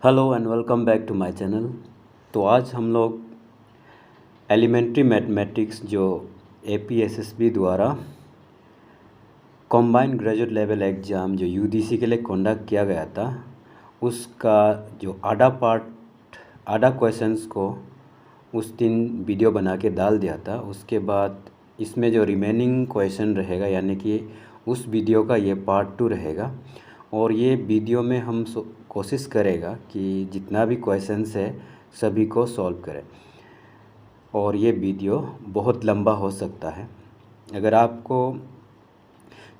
Hello and welcome back to my channel. तो आज हम लोग एलिमेंट्री मैथमेटिक्स जो एपीएसएसबी द्वारा कॉम्बाइंड ग्रेजुएट लेवल एग्ज़ाम जो यूडीसी के लिए कंडक्ट किया गया था उसका जो आधा क्वेश्चंस को उस दिन वीडियो बना के डाल दिया था। उसके बाद इसमें जो रिमेनिंग क्वेश्चन रहेगा यानी कि उस वीडियो का ये पार्ट 2 रहेगा और ये वीडियो में हम कोशिश करेगा कि जितना भी क्वेश्चंस है सभी को सॉल्व करें और ये वीडियो बहुत लंबा हो सकता है। अगर आपको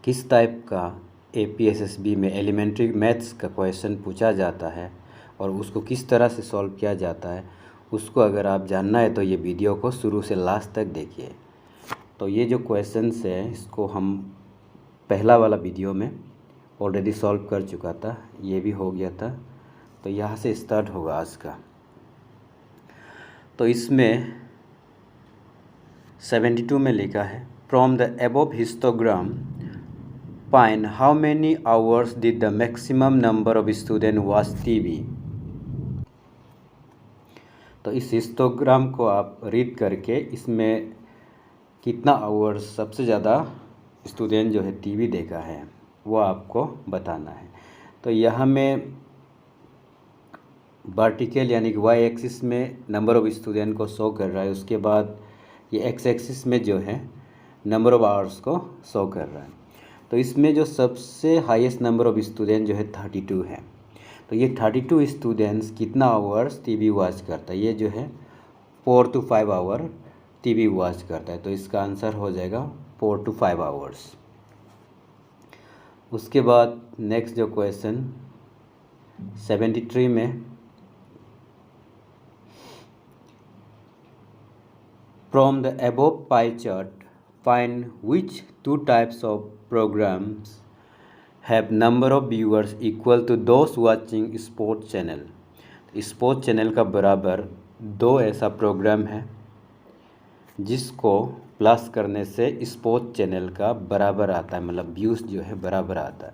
किस टाइप का एपीएसएसबी में एलिमेंट्री मैथ्स का क्वेश्चन पूछा जाता है और उसको किस तरह से सॉल्व किया जाता है उसको अगर आप जानना है तो ये वीडियो को शुरू से लास्ट तक देखिए। तो ये जो क्वेश्चंस है इसको हम पहला वाला वीडियो में ऑलरेडी सॉल्व कर चुका था, ये भी हो गया था। तो यहाँ से स्टार्ट होगा आज का। तो इसमें 72 में लिखा है from the above histogram find how many hours did the maximum number of student watch TV. तो इस हिस्टोग्राम को आप रीड करके इसमें कितना आवर्स सबसे ज़्यादा स्टूडेंट जो है टीवी देखा है वो आपको बताना है। तो यहाँ में वर्टिकल यानी कि वाई एक्सिस में नंबर ऑफ़ स्टूडेंट को शो कर रहा है, उसके बाद ये एक्स एक्सिस में जो है नंबर ऑफ़ आवर्स को शो कर रहा है। तो इसमें जो सबसे हाईएस्ट नंबर ऑफ़ स्टूडेंट जो है 32 है। तो ये 32 स्टूडेंट्स कितना आवर्स टीवी वॉच करता है, ये जो है 4 to 5 आवर टीवी वॉच करता है। तो इसका आंसर हो जाएगा 4 to 5 आवर्स। उसके बाद नेक्स्ट जो क्वेश्चन 73 में from the above pie chart find which 2 types of programs have number of viewers equal to those watching sports channel. Sports channel का बराबर 2 ऐसा प्रोग्राम है जिसको प्लस करने से स्पोर्ट्स चैनल का बराबर आता है, मतलब व्यूज़ जो है बराबर आता है।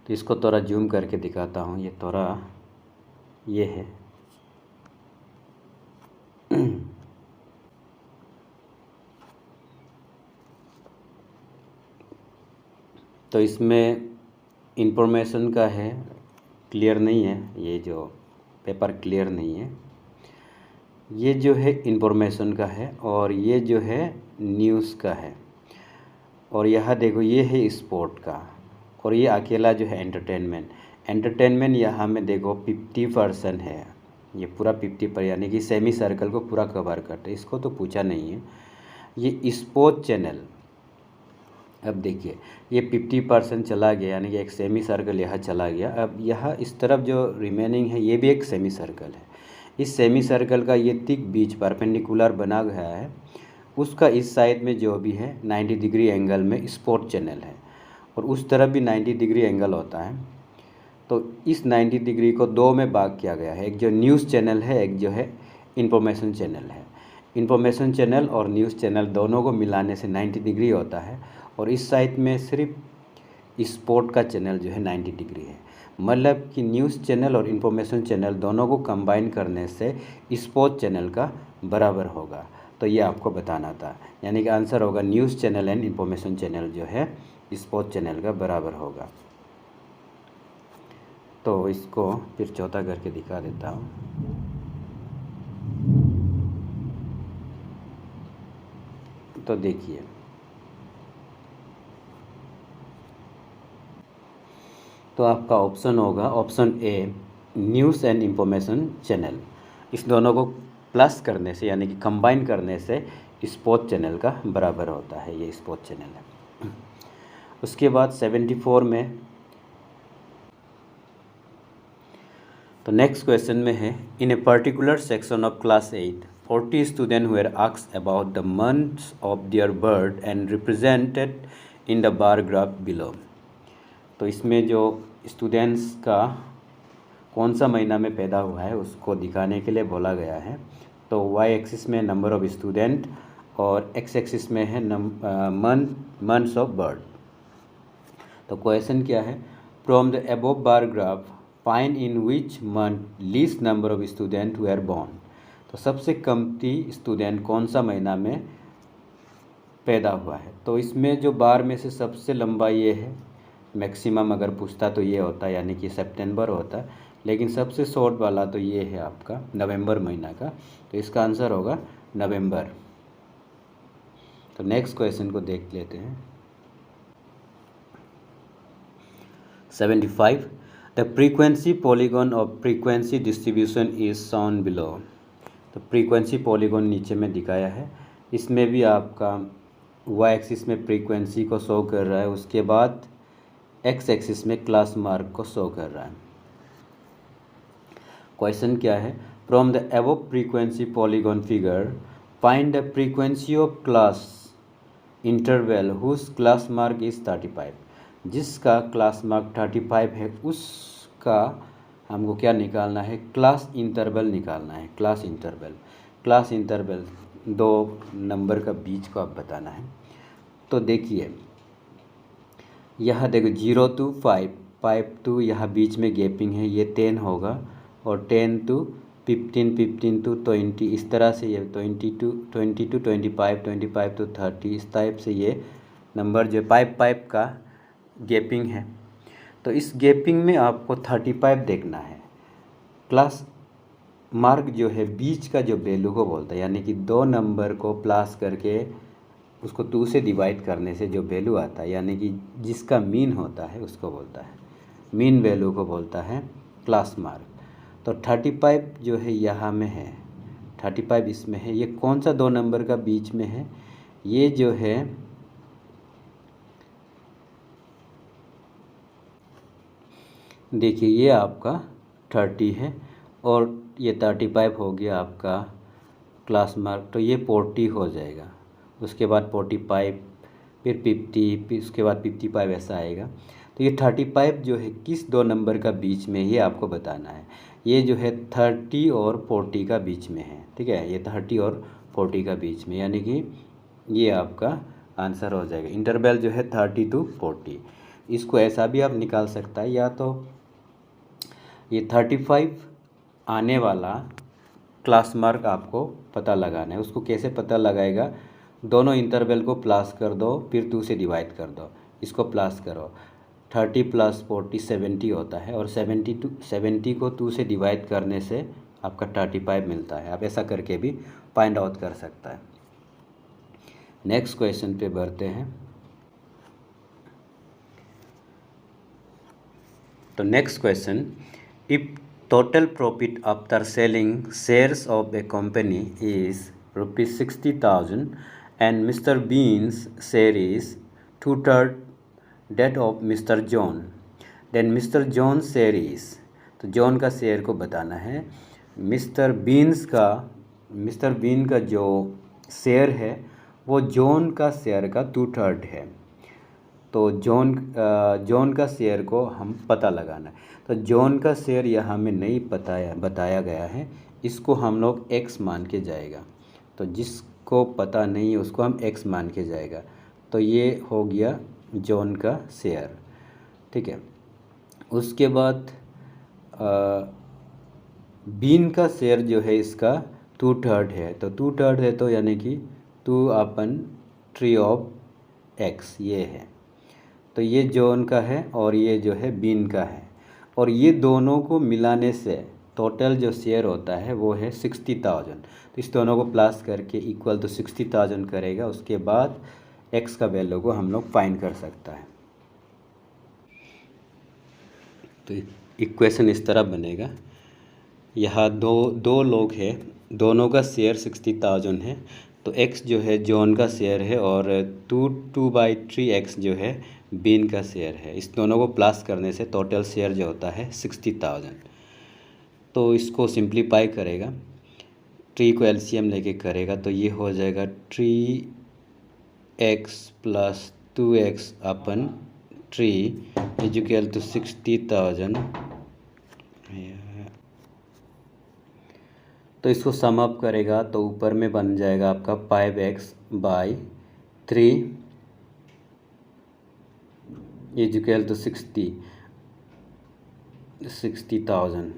तो इसको थोड़ा जूम करके दिखाता हूँ, ये थोड़ा ये है। तो इसमें इंफॉर्मेशन का है, क्लियर नहीं है, ये जो पेपर क्लियर नहीं है। ये जो है इंफॉर्मेशन का है और ये जो है न्यूज़ का है और यहाँ देखो ये है स्पोर्ट का और ये अकेला जो है एंटरटेनमेंट यहाँ में देखो 50% है। ये पूरा 50 पर यानी कि सेमी सर्कल को पूरा कवर करते, इसको तो पूछा नहीं है। ये स्पोर्ट्स चैनल अब देखिए ये 50% चला गया यानी कि एक सेमी सर्कल यहाँ चला गया। अब यहाँ इस तरफ जो रिमेनिंग है ये भी एक सेमी सर्कल है। इस सेमी सर्कल का ये थिक बीच परपेंडिकुलर बना गया है, उसका इस साइड में जो भी है 90 डिग्री एंगल में स्पोर्ट चैनल है और उस तरफ भी 90 डिग्री एंगल होता है। तो इस 90 डिग्री को 2 में भाग किया गया है, एक जो न्यूज़ चैनल है, एक जो है इंफॉर्मेशन चैनल है। इंफॉर्मेशन चैनल और न्यूज़ चैनल दोनों को मिलाने से 90 डिग्री होता है और इस साइड में सिर्फ स्पोर्ट का चैनल जो है 90 डिग्री है। मतलब कि न्यूज़ चैनल और इन्फॉर्मेशन चैनल दोनों को कंबाइन करने से स्पोर्ट चैनल का बराबर होगा। तो ये आपको बताना था, यानी कि आंसर होगा news channel and information channel जो है स्पोर्ट चैनल का बराबर होगा। तो इसको फिर चौथा करके दिखा देता हूँ। तो देखिए तो आपका ऑप्शन होगा option A news and information channel. इस दोनों को प्लस करने से यानी कि कंबाइन करने से स्पोर्ट्स चैनल का बराबर होता है, ये स्पोर्ट्स चैनल है। उसके बाद 74 में तो नेक्स्ट क्वेश्चन में है in a particular section of class 8 40 student were asked about the months of their birth and represented in the bar graph below. तो इसमें जो स्टूडेंट्स का कौन सा महीना में पैदा हुआ है उसको दिखाने के लिए बोला गया है। तो वाई एक्सिस में नंबर ऑफ़ स्टूडेंट और एक्स एक्सिस में है मंथ्स ऑफ बर्थ। तो क्वेश्चन क्या है from the above bar graph find in which month least number of student were born. तो सबसे कमती स्टूडेंट कौन सा महीना में पैदा हुआ है। तो इसमें जो बार में से सबसे लंबा ये है, मैक्सिमम अगर पूछता तो ये होता, यानी कि सितंबर होता, लेकिन सबसे शॉर्ट वाला तो ये है आपका नवंबर महीना का। तो इसका आंसर होगा नवंबर। तो नेक्स्ट क्वेश्चन को देख लेते हैं। 75 the frequency polygon of frequency distribution is shown below. तो फ्रीक्वेंसी पॉलीगॉन नीचे में दिखाया है, इसमें भी आपका वाई एक्सिस में फ्रीक्वेंसी को शो कर रहा है, उसके बाद एक्स एक्सिस में क्लास मार्क को शो कर रहा है। क्वेश्चन क्या है, from the above frequency polygon figure find the frequency of class interval whose class mark is 35। जिसका क्लास मार्क 35 है उसका हमको क्या निकालना है, क्लास इंटरवल निकालना है। क्लास इंटरवल दो नंबर का बीच को आप बताना है। तो देखिए यहाँ देखो 0 to 5, 5 to यहाँ बीच में गैपिंग है, ये 10 होगा, और 10 to 15, 15 to 20, इस तरह से ये 20 to 25, 25 to 30, इस टाइप से ये नंबर जो 5 का गैपिंग है। तो इस गैपिंग में आपको 35 देखना है। क्लास मार्क जो है बीच का जो वैल्यू को बोलता है, यानी कि दो नंबर को प्लस करके उसको 2 से डिवाइड करने से जो वैल्यू आता है, यानी कि जिसका मीन होता है उसको बोलता है, मीन वैल्यू को बोलता है क्लास मार्क। तो 35 जो है यहाँ में है, 35 इसमें है। ये कौन सा दो नंबर का बीच में है, ये जो है देखिए ये आपका 30 है, और ये 35 हो गया आपका क्लास मार्क, तो ये 40 हो जाएगा। उसके बाद 45, फिर 50, फिर उसके बाद 55 ऐसा आएगा। तो ये 35 जो है किस दो नंबर का बीच में, ये आपको बताना है। ये जो है 30 और 40 का बीच में है, ठीक है, ये 30 और 40 का बीच में, यानी कि ये आपका आंसर हो जाएगा। इंटरवल जो है 30 to 40। इसको ऐसा भी आप निकाल सकता है, या तो ये 35 आने वाला क्लास मार्क आपको पता लगाना है। उसको कैसे पता लगाएगा, दोनों इंटरवल को प्लस कर दो, फिर 2 से डिवाइड कर दो, इसको प्लस करो, 30 + 40 70 होता है, और 70 को 2 से डिवाइड करने से आपका 35 मिलता है। आप ऐसा करके भी फाइंड आउट कर सकता है। नेक्स्ट क्वेश्चन पे बढ़ते हैं। तो next question, if total profit after selling shares of a company is rupees 60,000 and Mr. Bean's share is 2/3 that of Mr. John, then Mr. John's share is, तो John का share को बताना है। Mister been का जो share है वो John का शेयर का 2/3 है। तो जॉन का शेयर को हम पता लगाना है। तो जॉन का शेयर यहाँ में नहीं बताया गया है, इसको हम लोग x मान के जाएगा। तो जिसको पता नहीं है उसको हम x मान के जाएगा। तो ये हो गया जॉन का शेयर, ठीक है। उसके बाद बीन का शेयर जो है इसका 2/3 है। तो 2/3 है तो यानी कि 2/3 ऑफ x ये है। तो ये जॉन का है और ये जो है बीन का है, और ये दोनों को मिलाने से टोटल जो शेयर होता है वो है 60,000। तो इस दोनों को प्लस करके इक्वल टू 60,000 करेगा। उसके बाद x का वैल्यू को हम लोग फाइंड कर सकता है। तो इक्वेशन इस तरह बनेगा, यहाँ दो लोग हैं, दोनों का शेयर 60,000 है। तो x जो है जॉन का शेयर है, और 2/3x जो है बीन का शेयर है। इस दोनों को प्लस करने से टोटल शेयर जो होता है 60,000। तो इसको सिंप्लीफाई करेगा, ट्री को एलसीएम लेके करेगा, तो ये हो जाएगा 3x + 2x/3 = 60,000। तो इसको सम अप करेगा तो ऊपर में बन जाएगा आपका 5x/3 = 60। 60,000।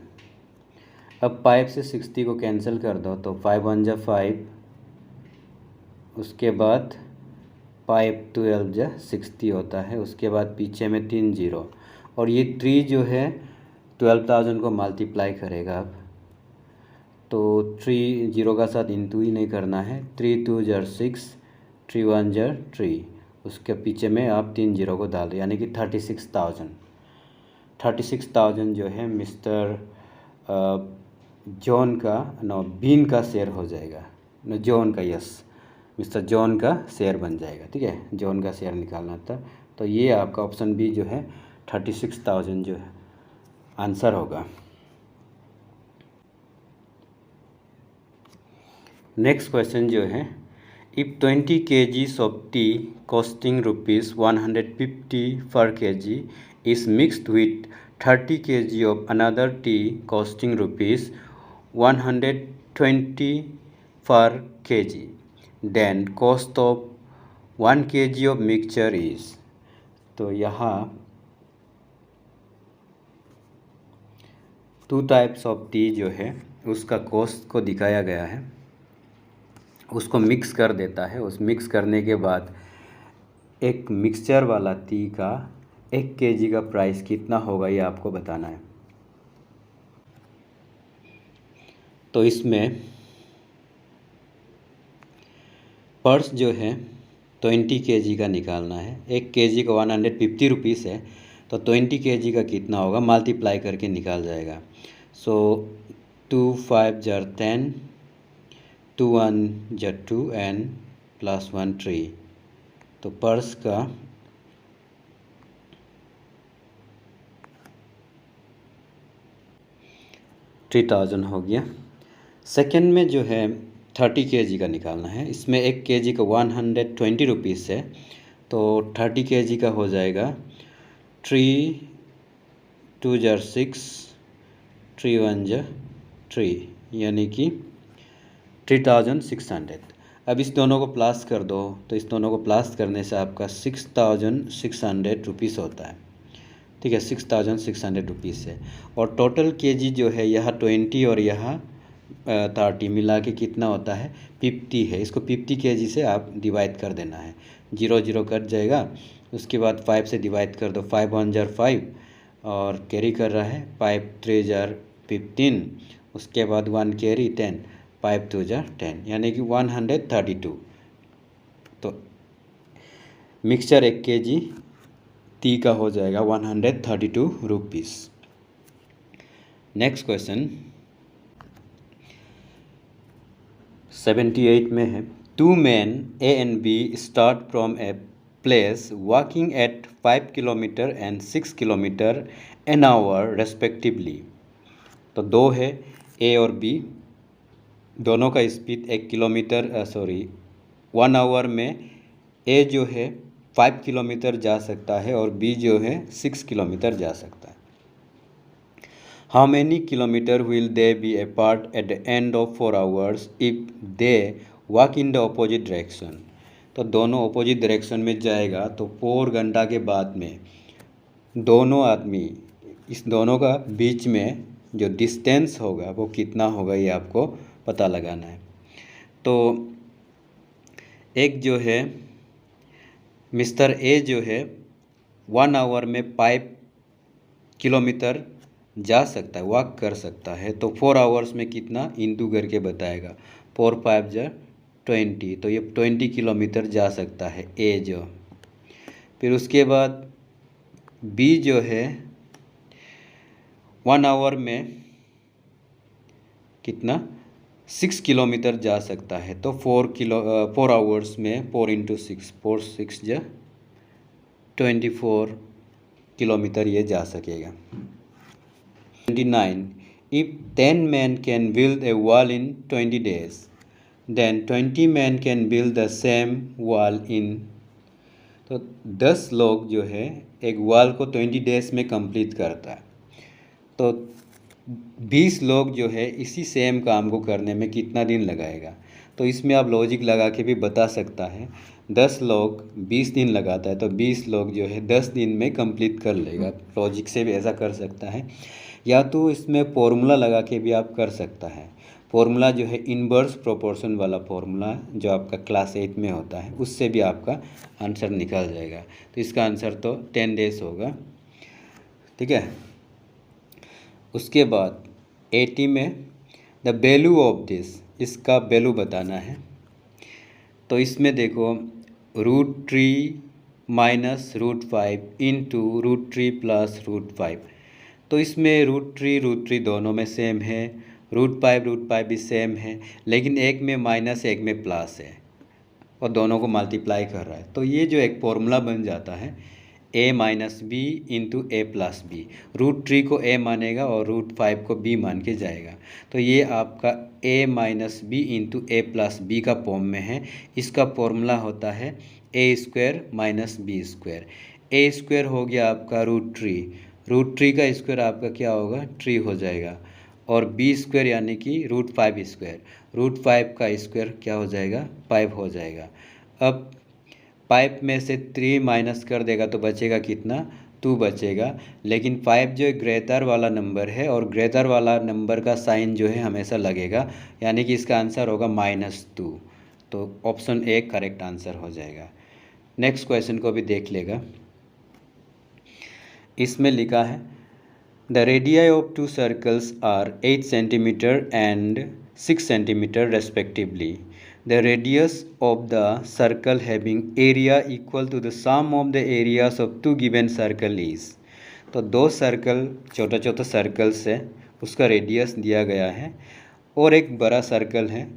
अब 5 से 60 को कैंसिल कर दो तो 5 1 जा 5, उसके बाद 5 12 जा 60 होता है, उसके बाद पीछे में 3 0, और ये 3 जो है 12,000 को मल्टीप्लाई करेगा। अब तो 3 0 का साथ इंटू ही नहीं करना है, 3 2 जार 6, 3 1 जार 3, उसके पीछे में आप 3 0 को डाल दो, यानी कि 36,000 जो है मिस्टर जॉन का बीन का शेयर हो जाएगा। जॉन का, यस, मिस्टर जॉन का शेयर बन जाएगा। ठीक है, जॉन का शेयर निकालना था, तो ये आपका ऑप्शन बी जो है 36,000 जो है आंसर होगा। नेक्स्ट क्वेश्चन जो है, if 20 kg of T costing ₹150 पर kg is mixed with 30 kg of another tea costing ₹120 per kg, then cost of 1 kg of mixture is। तो यहाँ 2 टाइप्स ऑफ टी जो है उसका कॉस्ट को दिखाया गया है, उसको मिक्स कर देता है। उस मिक्स करने के बाद एक मिक्सचर वाला टी का 1 kg का प्राइस कितना होगा ये आपको बताना है। तो इसमें पर्स जो है 20 kg का निकालना है। 1 kg का 150 रुपीज़ है, तो 20 kg का कितना होगा मल्टीप्लाई करके निकाल जाएगा। सो 2 5 जार 10, 2 1 जार 2 एंड प्लस 1 3, तो पर्स का 3000 हो गया। सेकेंड में जो है 30 kg का निकालना है। इसमें 1 kg का 120 रुपीज़ है, तो 30 kg का हो जाएगा 3 2 जार 6, 3 1 जार 3, यानी कि 3600। अब इस दोनों को प्लस कर दो, तो इस दोनों को प्लस करने से आपका 6600 रुपीज़ होता है। ठीक है, 6600 रुपीज़ है। और टोटल केजी जो है यहाँ 20 और यहाँ 30 मिला के कितना होता है 50 है। इसको 50 kg से आप डिवाइड कर देना है, 0 0 कट जाएगा। उसके बाद 5 से डिवाइड कर दो, 5 1 जार 5 और कैरी कर रहा है 5 3 जार 15, उसके बाद 1 कैरी 10, 5 2 जार 10, यानी कि 132। तो मिक्सचर 1 kg टी का हो जाएगा 132 रुपीज़। नेक्स्ट क्वेश्चन 78 में है, 2 men A and B start from a place walking at 5 km and 6 km an hour respectively। तो दो है A और B, दोनों का स्पीड 1 आवर में A जो है 5 किलोमीटर जा सकता है और B जो है 6 किलोमीटर जा सकता है। How many kilometre will they B apart at the end of 4 hours if they walk in the opposite direction. तो दोनों अपोजिट डायरेक्शन में जाएगा, तो 4 घंटा के बाद में दोनों आदमी, इस दोनों का बीच में जो डिस्टेंस होगा वो कितना होगा ये आपको पता लगाना है। तो एक जो है मिस्टर ए जो है 1 आवर में 5 किलोमीटर जा सकता है, वॉक कर सकता है, तो 4 आवर्स में कितना इंटू करके बताएगा। 4 5 जा 20, तो ये 20 किलोमीटर जा सकता है ए जो। फिर उसके बाद बी जो है 1 आवर में कितना 6 किलोमीटर जा सकता है, तो 4 आवर्स में 4 इंटू 6, 4 6 जा 24 किलोमीटर ये जा सकेगा। 29, if 10 men can build a wall in 20 days, then 20 men can build the same wall in। तो 10 लोग जो है एक वॉल को 20 डेज में कंप्लीट करता है, तो 20 लोग जो है इसी सेम काम को करने में कितना दिन लगाएगा। तो इसमें आप लॉजिक लगा के भी बता सकता है, 10 लोग 20 दिन लगाता है, तो 20 लोग जो है 10 दिन में कंप्लीट कर लेगा। लॉजिक से भी ऐसा कर सकता है। या तो इसमें फॉर्मूला लगा के भी आप कर सकता है। फॉर्मूला जो है इनवर्स प्रोपोर्शन वाला फॉर्मूला जो आपका क्लास 8 में होता है, उससे भी आपका आंसर निकल जाएगा। तो इसका आंसर तो 10 डेज होगा, ठीक है। उसके बाद 80 में द वैल्यू ऑफ दिस, इसका वैल्यू बताना है। तो इसमें देखो √3 माइनस √5 इंटू √3 प्लस √5। तो इसमें √3 दोनों में सेम है, √5 भी सेम है, लेकिन एक में माइनस एक में प्लस है और दोनों को मल्टीप्लाई कर रहा है। तो ये जो एक फॉर्मूला बन जाता है a minus B into A plus B. √3 को a मानेगा और √5 को b मान के जाएगा। तो ये आपका a minus B into A plus B का फॉर्म में है। इसका फॉर्मूला होता है a² माइनस b²। a² हो गया आपका √3 का स्क्वायर आपका क्या होगा 3 हो जाएगा, और b² यानी कि √5² का स्क्वायर क्या हो जाएगा 5 हो जाएगा। अब 5 में से 3 माइनस कर देगा तो बचेगा कितना 2 बचेगा, लेकिन 5 जो ग्रेटर वाला नंबर है और ग्रेटर वाला नंबर का साइन जो है हमेशा लगेगा, यानी कि इसका आंसर होगा -2। तो ऑप्शन ए करेक्ट आंसर हो जाएगा। नेक्स्ट क्वेश्चन को भी देख लेगा। इसमें लिखा है the radii of 2 circles are 8 centimetre and 6 centimetre respectively. The radius of the circle having area equal to the sum of the areas of 2 given circle is। तो 2 सर्कल छोटा सर्कल्स है, उसका रेडियस दिया गया है और एक बड़ा सर्कल है।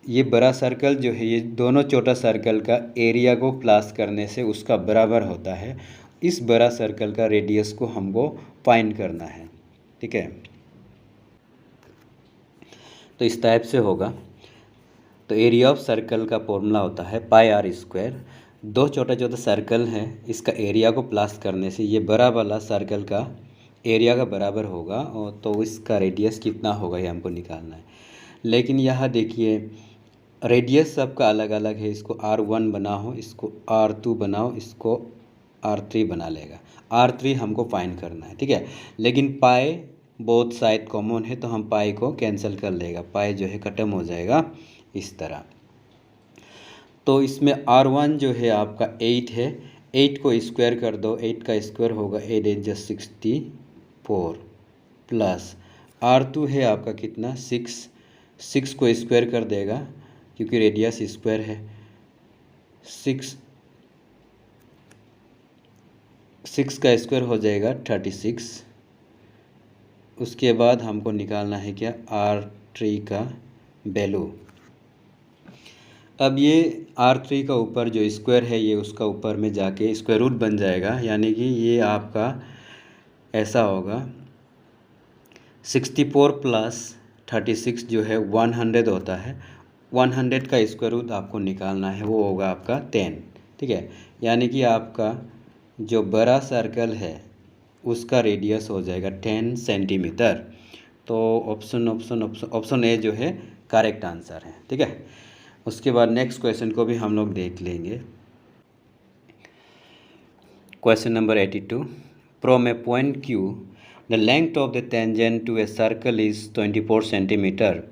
ये बड़ा सर्कल जो है ये दोनों छोटा सर्कल का एरिया को प्लस करने से उसका बराबर होता है। इस बड़ा सर्कल का रेडियस को हमको फाइंड करना है, ठीक है। तो इस टाइप से होगा। तो एरिया ऑफ सर्कल का फॉर्मूला होता है πr²। 2 छोटा सर्कल हैं, इसका एरिया को प्लस करने से ये बड़ा वाला सर्कल का एरिया का बराबर होगा, और तो इसका रेडियस कितना होगा ये हमको निकालना है। लेकिन यहाँ देखिए रेडियस सबका अलग अलग है। इसको r1 बनाओ, इसको r2 बनाओ, इसको r3 बना लेगा। r3 हमको फाइंड करना है, ठीक है। लेकिन पाई बोथ साइड कॉमन है तो हम पाई को कैंसिल कर लेगा, पाई जो है ख़त्म हो जाएगा इस तरह। तो इसमें r1 जो है आपका 8 है, 8 को स्क्वायर कर दो, 8 का स्क्वायर होगा 8 × 64 प्लस r2 है आपका कितना 6 को स्क्वायर कर देगा क्योंकि रेडियस स्क्वायर है। 6 का स्क्वायर हो जाएगा 36। उसके बाद हमको निकालना है क्या r3 का वैल्यू। अब ये r3 का ऊपर जो स्क्वायर है ये उसका ऊपर में जाके स्क्वायर रूट बन जाएगा, यानी कि ये आपका ऐसा होगा 64 प्लस 36 जो है 100 होता है। 100 का स्क्वायर रूट आपको निकालना है, वो होगा आपका 10, ठीक है। यानी कि आपका जो बड़ा सर्कल है उसका रेडियस हो जाएगा 10 सेंटीमीटर। तो ऑप्शन ए जो है करेक्ट आंसर है, ठीक है। उसके बाद नेक्स्ट क्वेश्चन को भी हम लोग देख लेंगे। Question number 82। From a point Q the length of the tangent to a circle is 24 centimetre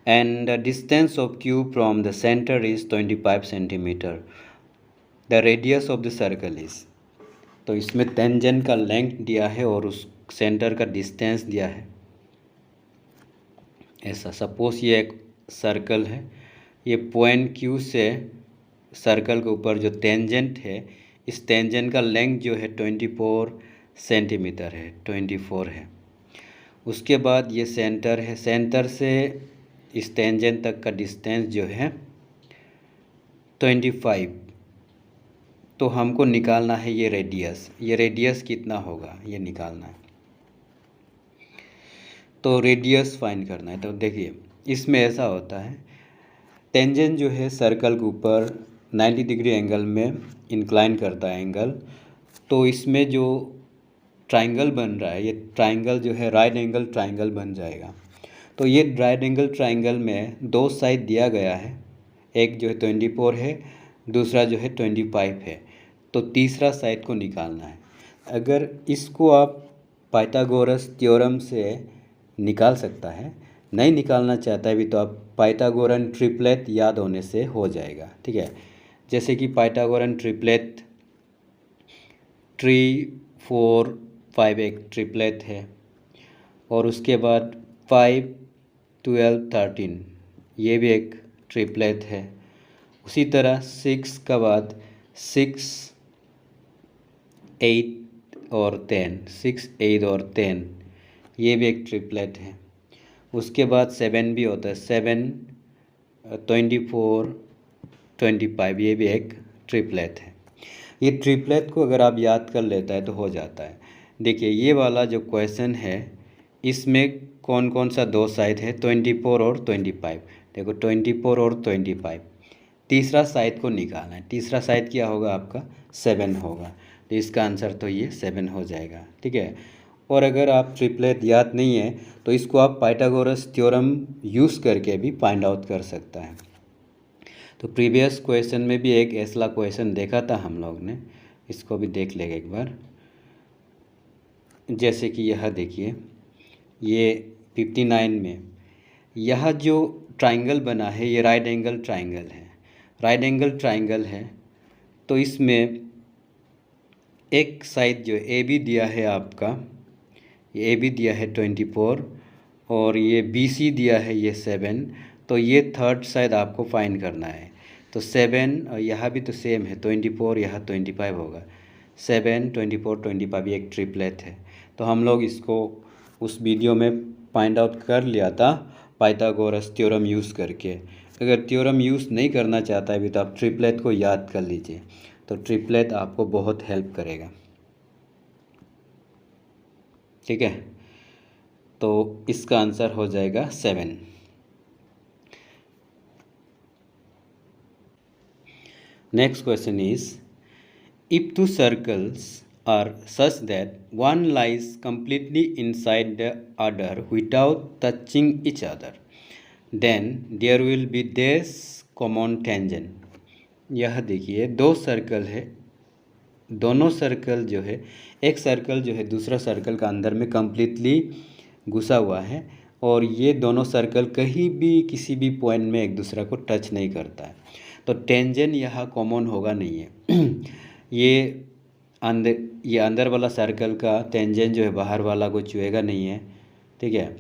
and the distance of Q from the centre is 25 centimetre. The radius of the circle is. तो इसमें tangent का length दिया है और उस centre का distance दिया है। ऐसा सपोज ये एक सर्कल है, ये पॉइंट Q से सर्कल के ऊपर जो टेंजेंट है, इस टेंजेंट का लेंथ जो है 24 सेंटीमीटर है, 24 है। उसके बाद ये सेंटर है, सेंटर से इस टेंजेंट तक का डिस्टेंस जो है 25। तो हमको निकालना है ये रेडियस कितना होगा ये निकालना है। तो रेडियस फाइंड करना है। तो देखिए इसमें ऐसा होता है, टेंजेंट जो है सर्कल के ऊपर 90 डिग्री एंगल में इंक्लाइन करता है एंगल। तो इसमें जो ट्राइंगल बन रहा है, ये ट्राइंगल जो है राइट एंगल ट्राइंगल बन जाएगा। तो ये राइट एंगल ट्राइंगल में 2 साइड दिया गया है, एक जो है 24 है, दूसरा जो है 25 है। तो तीसरा साइड को निकालना है। अगर इसको आप पाइथागोरस थ्योरम से निकाल सकता है। नहीं निकालना चाहता है भी तो आप पाइथागोरन ट्रिपलेट याद होने से हो जाएगा, ठीक है। जैसे कि पाइथागोरन ट्रिपलेट 3 4 5 एक ट्रिपलेट है, और उसके बाद 5 12 13 ये भी एक ट्रिपलेट है। उसी तरह 6 का बाद 6 8 और 10, 6 8 और 10 ये भी एक ट्रिपलेट है। उसके बाद 7 भी होता है, 7 24 25 ये भी एक ट्रिपलेट है। ये ट्रिपलेट को अगर आप याद कर लेता है तो हो जाता है। देखिए ये वाला जो क्वेश्चन है इसमें कौन कौन सा दो साइड है, 24 और 25। देखो 24 और 25, तीसरा साइड को निकालना है। तीसरा साइड क्या होगा आपका, 7 होगा। तो इसका आंसर तो ये 7 हो जाएगा, ठीक है। और अगर आप ट्रिपलेट याद नहीं है तो इसको आप पाइथागोरस थ्योरम यूज़ करके भी फाइंड आउट कर सकता है। तो प्रीवियस क्वेश्चन में भी एक ऐसा क्वेश्चन देखा था हम लोग ने, इसको भी देख लेंगे एक बार। जैसे कि यह देखिए, ये 59 में यह जो ट्राइंगल बना है ये राइट एंगल ट्राइंगल है। राइट एंगल ट्राइंगल है तो इसमें एक साइड जो ए बी दिया है आपका, ये ए बी दिया है 24 और ये बी सी दिया है ये 7। तो ये थर्ड साइड आपको फाइंड करना है। तो 7 और यहाँ भी तो सेम है, 24 यहाँ 25 होगा। 7 24 25 एक ट्रिपलेट है। तो हम लोग इसको उस वीडियो में फाइंड आउट कर लिया था पाइथागोरस थ्योरम यूज़ करके। अगर थ्योरम यूज़ नहीं करना चाहता है भी तो आप ट्रिपलेट को याद कर लीजिए, तो ट्रिपलेट आपको बहुत हेल्प करेगा, ठीक है। तो इसका आंसर हो जाएगा 7। Next question is, if two circles are such that one lies completely inside the other without touching each other, then there will be this common tangent। यह देखिए दो सर्कल है, दोनों सर्कल जो है, एक सर्कल जो है दूसरा सर्कल का अंदर में कम्प्लीटली घुसा हुआ है, और ये दोनों सर्कल कहीं भी किसी भी पॉइंट में एक दूसरा को टच नहीं करता है। तो टेंजेंट यहाँ कॉमन होगा नहीं है। ये अंदर वाला सर्कल का टेंजेंट जो है बाहर वाला को छुएगा नहीं है, ठीक है।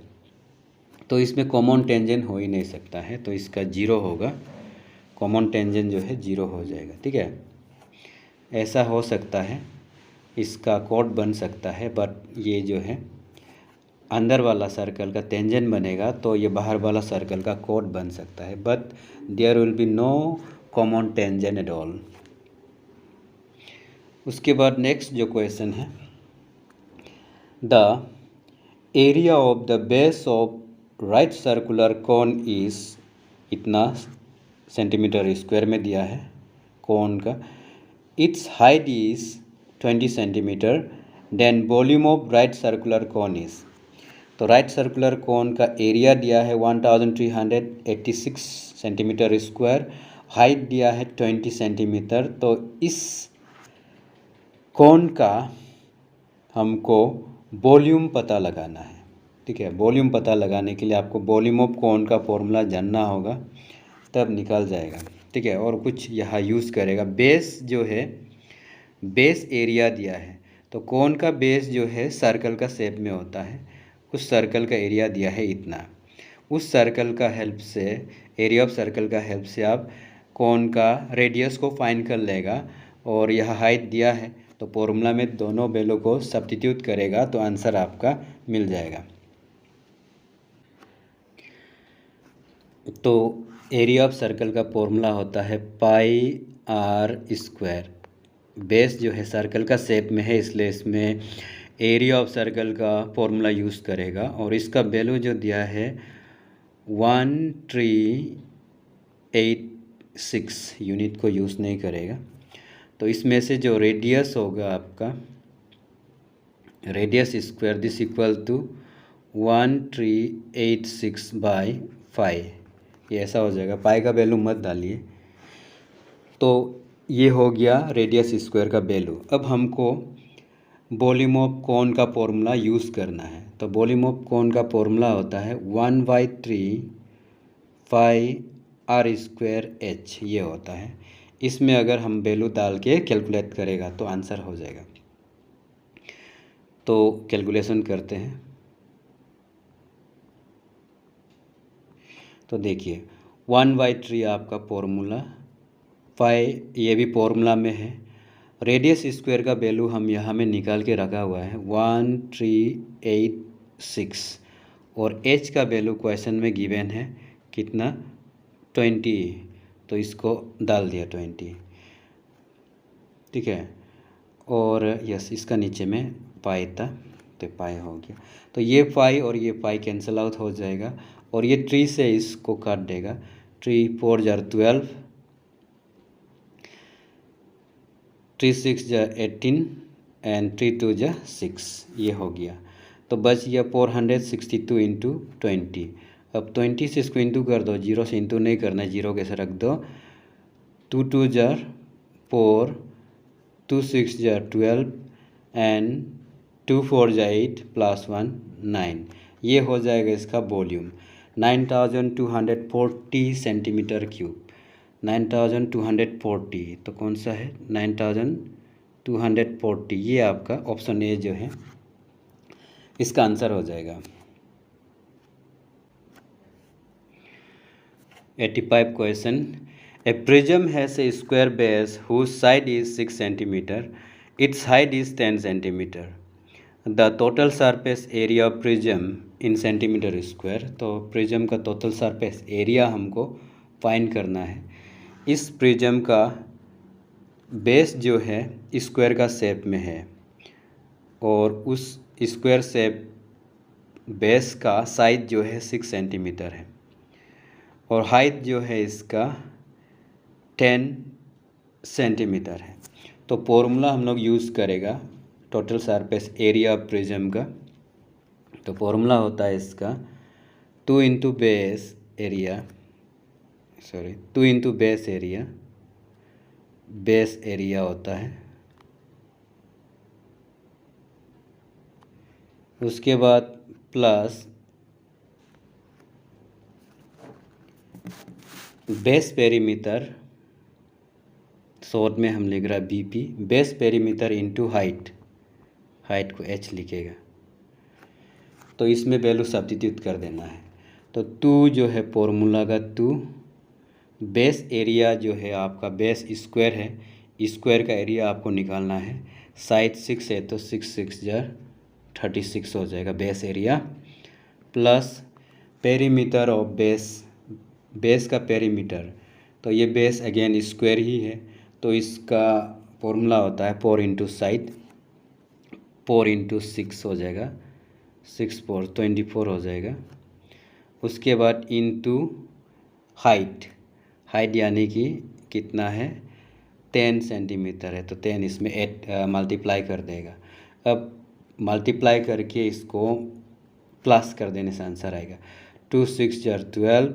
तो इसमें कॉमन टेंजेंट हो ही नहीं सकता है, तो इसका 0 होगा। कॉमन टेंजेंट जो है 0 हो जाएगा, ठीक है। ऐसा हो सकता है, इसका कोड बन सकता है, बट ये जो है अंदर वाला सर्कल का टेंजेंट बनेगा तो ये बाहर वाला सर्कल का कोड बन सकता है, but there will be no common tangent at all. उसके बाद नेक्स्ट जो क्वेश्चन है, the area of the base of right circular cone is, इतना सेंटीमीटर स्क्वायर में दिया है कोन का, its height is 20 centimetre, then volume of right circular cone is. तो राइट सर्कुलर कोन का एरिया दिया है 1386 सेंटीमीटर स्क्वायर, हाइट दिया है 20 सेंटीमीटर। तो इस कोन का हमको वॉल्यूम पता लगाना है, ठीक है। वॉल्यूम पता लगाने के लिए आपको वॉल्यूम ऑफ कोन का फॉर्मूला जानना होगा, तब निकल जाएगा, ठीक है। और कुछ यहाँ यूज़ करेगा, बेस जो है, बेस एरिया दिया है, तो कोन का बेस जो है सर्कल का शेप में होता है, उस सर्कल का एरिया दिया है इतना। उस सर्कल का हेल्प से, एरिया ऑफ सर्कल का हेल्प से आप कोन का रेडियस को फाइंड कर लेगा, और यह हाइट दिया है तो फॉर्मूला में दोनों वैल्यू को सब्स्टिट्यूट करेगा तो आंसर आपका मिल जाएगा। तो एरिया ऑफ सर्कल का फॉर्मूला होता है पाई आर स्क्वायर। बेस जो है सर्कल का शेप में है, इसलिए इसमें एरिया ऑफ सर्कल का फॉर्मूला यूज़ करेगा, और इसका वैल्यू जो दिया है 1386 यूनिट को यूज़ नहीं करेगा। तो इसमें से जो रेडियस होगा आपका, radius square this equal to 1386/5, ये ऐसा हो जाएगा। पाई का वैल्यू मत डालिए। तो ये हो गया रेडियस स्क्वायर का वैल्यू। अब हमको वॉल्यूम ऑफ कोन का फॉर्मूला यूज़ करना है। तो वॉल्यूम ऑफ कोन का फॉर्मूला होता है 1/3 पाई आर स्क्वायर एच, ये होता है। इसमें अगर हम वैल्यू डाल के कैलकुलेट करेगा तो आंसर हो जाएगा। तो कैलकुलेशन करते हैं। तो देखिए 1/3 आपका फॉर्मूला, पाई ये भी फॉर्मूला में है। रेडियस स्क्वायर का वैल्यू हम यहाँ में निकाल के रखा हुआ है 1386, और एच का वैल्यू क्वेश्चन में गिवन है कितना 20, तो इसको डाल दिया 20, ठीक है। और यस, इसका नीचे में पाई था तो पाई हो गया। तो ये पाई और ये पाई कैंसिल आउट हो जाएगा, और ये 3 से इसको काट देगा। 3 4 जार 12, 3 6 जार 18 एंड 3 2 जार 6, ये हो गया। तो बच गया 462 इंटू 20। अब 20 से इसको इंटू कर दो, 0 से इंटू नहीं करना है, 0 कैसे रख दो। 2 2 jar 4, 2 6 jar 12 and 2 4 jar 8 plus 1 9, ये हो जाएगा इसका वॉल्यूम 9240 सेंटीमीटर क्यूब। 9240, तो कौन सा है 9240, ये आपका ऑप्शन ए जो है इसका आंसर हो जाएगा। 85 question. A prism has a square base whose side is 6 centimetre, its height is 10 centimetre. The total surface area of prism in centimetre square. तो प्रिज्म का टोटल सरफेस एरिया हमको find करना है। इस प्रिज्म का base जो है square का शेप में है, और उस स्क्वायर शेप बेस का साइज जो है 6 सेंटीमीटर है, और हाइट जो है इसका 10 सेंटीमीटर है। तो फॉर्मूला हम लोग यूज़ करेगा total surface area of prism का। तो फॉर्मूला होता है इसका 2 into base area, 2 into base area होता है। उसके बाद प्लस बेस पेरीमीटर, शॉर्ट में हम लिख रहा है BP, base perimeter into height को एच लिखेगा। तो इसमें वैल्यू सब्स्टिट्यूट कर देना है। तो 2 जो है फॉर्मूला का 2, बेस एरिया जो है आपका बेस स्क्वायर है, स्क्वायर का एरिया आपको निकालना है। साइड 6 है तो 6 6 जार 36 हो जाएगा base area, plus perimeter of base का पेरीमीटर। तो ये बेस अगेन स्क्वायर ही है, तो इसका फॉर्मूला होता है 4 इंटू साइड, 4 इंटू 6 हो जाएगा, 6 4 24 हो जाएगा। उसके बाद इंटू हाइट यानी कि कितना है 10 सेंटीमीटर है, तो 10 इसमें 8 मल्टीप्लाई कर देगा। अब मल्टीप्लाई करके इसको प्लस कर देने से आंसर आएगा 2 6 जार 12,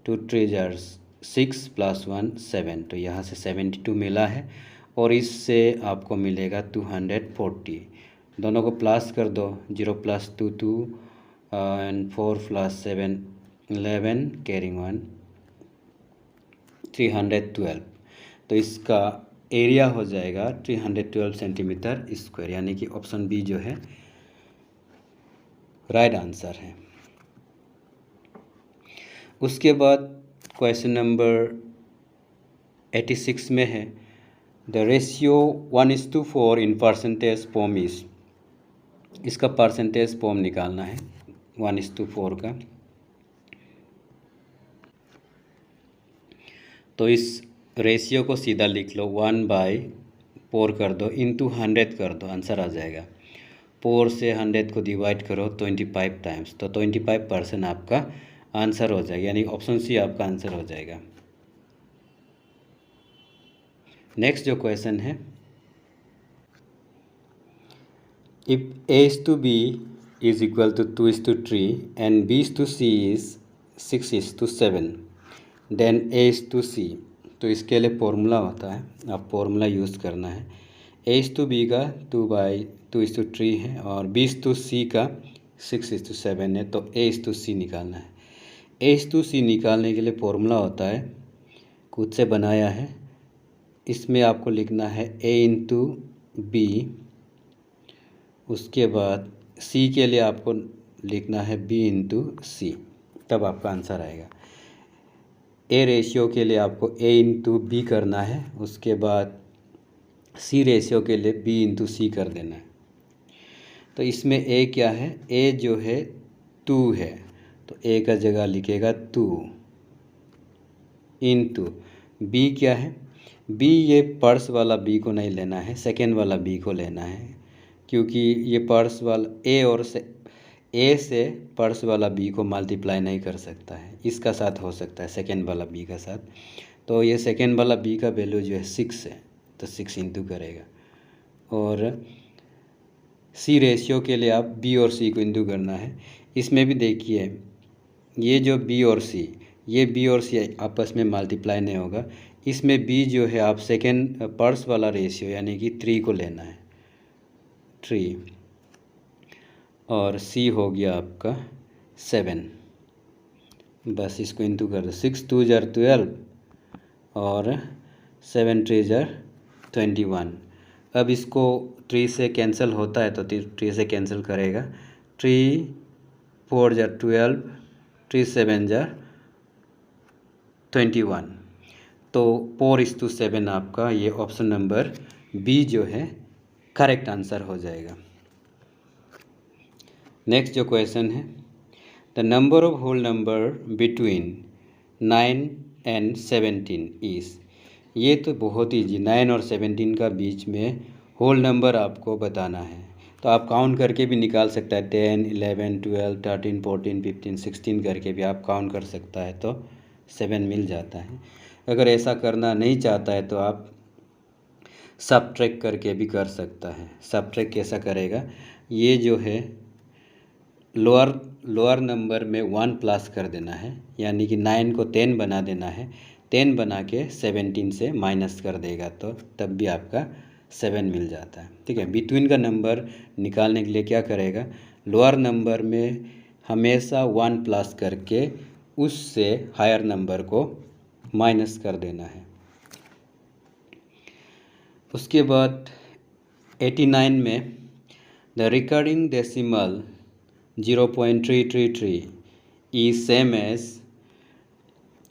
2 3 जार 6 प्लस 1 7, तो यहाँ से 72 मिला है, और इससे आपको मिलेगा 240। दोनों को प्लस कर दो, 0 प्लस 2 2 एंड 4 प्लस 7 11 कैरिंग 1 312। तो इसका एरिया हो जाएगा 312 सेंटीमीटर स्क्वायर, यानी कि ऑप्शन बी जो है राइट आंसर है। उसके बाद क्वेश्चन नंबर 86 में है the ratio 1:4 in percentage form is. इसका परसेंटेज फॉर्म निकालना है 1:4 का। तो इस रेशियो को सीधा लिख लो, 1/4 कर दो, इंटू 100 कर दो, आंसर आ जाएगा। 4 से 100 को डिवाइड करो 25 टाइम्स, तो 25% आपका आंसर हो जाएगा, यानी ऑप्शन सी आपका आंसर हो जाएगा। नेक्स्ट जो क्वेश्चन है, if A:B is equal to 2:3 and B:C is 6:7, then A:C। तो इसके लिए फॉर्मूला होता है, आप फॉर्मूला यूज़ करना है। A/B का 2/2:3 है और B/C का 6:7 है। तो A/C निकालना है। A/C निकालने के लिए फॉर्मूला होता है, खुद से बनाया है। इसमें आपको लिखना है A/B, उसके बाद C के लिए आपको लिखना है B/C, तब आपका आंसर आएगा। A रेशियो के लिए आपको A/B करना है, उसके बाद C रेशियो के लिए B/C कर देना है। तो इसमें A क्या है, A जो है 2 है, तो A का जगह लिखेगा 2 इंटू B क्या है, B ये पर्स वाला B को नहीं लेना है, सेकेंड वाला B को लेना है, क्योंकि ये पर्स वाला A से पर्स वाला B को मल्टीप्लाई नहीं कर सकता है, इसका साथ हो सकता है सेकेंड वाला B का साथ। तो ये सेकेंड वाला B का वैल्यू जो है 6 है, तो 6 इंटू करेगा। और C रेशियो के लिए आप B और C को इंटू करना है। इसमें भी देखिए, ये जो B और C, ये B और C आपस में मल्टीप्लाई नहीं होगा। इसमें B जो है आप सेकेंड पर्स वाला रेशियो यानी कि 3 को लेना है, 3, और C हो गया आपका 7। बस इसको इंटू कर दो, 6 2 जार 12 और 7 3 जार 21। अब इसको 3 से कैंसिल होता है तो 3 से कैंसिल करेगा, 3 4 जार 12, 3 7 जार 21। तो 4:7 आपका ये ऑप्शन नंबर बी जो है करेक्ट आंसर हो जाएगा। नेक्स्ट जो क्वेश्चन है, the number of whole number between 9 and 17 is. ये तो बहुत ईजी, 9 और 17 का बीच में होल नंबर आपको बताना है। तो आप काउंट करके भी निकाल सकता है, 10 11 12 13 14 15 16 करके भी आप काउंट कर सकता है, तो 7 मिल जाता है। अगर ऐसा करना नहीं चाहता है तो आप सबट्रैक्ट करके भी कर सकता है। सबट्रैक्ट कैसा करेगा, ये जो है लोअर नंबर में 1 प्लस कर देना है, यानी कि 9 को 10 बना देना है, 10 बना के 17 से माइनस कर देगा, तो तब भी आपका 7 मिल जाता है। ठीक है, बिटवीन का नंबर निकालने के लिए क्या करेगा, लोअर नंबर में हमेशा 1 प्लस करके उससे हायर नंबर को माइनस कर देना है। उसके बाद 89 में the recurring decimal 0.333 is same as,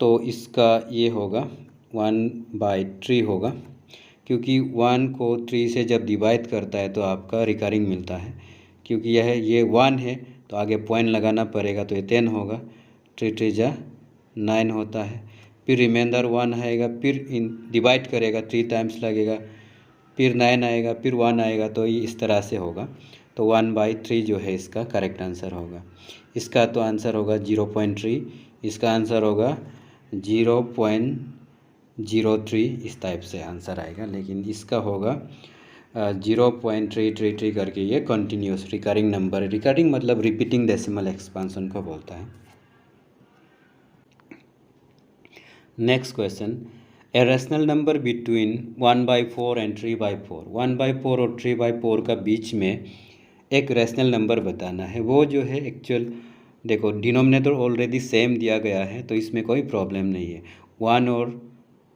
तो इसका ये होगा 1/3 होगा, क्योंकि 1 को 3 से जब डिवाइड करता है तो आपका रिकरिंग मिलता है। क्योंकि ये 1 है तो आगे पॉइंट लगाना पड़ेगा, तो ये 10 होगा, 3 3 जा 9 होता है, फिर रिमाइंडर 1 आएगा, फिर डिवाइड करेगा 3 टाइम्स लगेगा, फिर 9 आएगा, फिर 1 आएगा, तो ये इस तरह से होगा। तो 1/3 जो है इसका करेक्ट आंसर होगा। इसका तो आंसर होगा 0.3, इसका आंसर होगा 0.03, इस टाइप से आंसर आएगा, लेकिन इसका होगा 0.333 करके ये कंटिन्यूस रिकरिंग नंबर। रिकरिंग मतलब रिपीटिंग डेसिमल एक्सपांसन को बोलता है। Next question, a rational number between 1/4 and 3/4। 1/4 और 3/4 का बीच में एक रैशनल नंबर बताना है। वो जो है एक्चुअल, देखो डिनोमिनेटर ऑलरेडी सेम दिया गया है, तो इसमें कोई प्रॉब्लम नहीं है। 1 और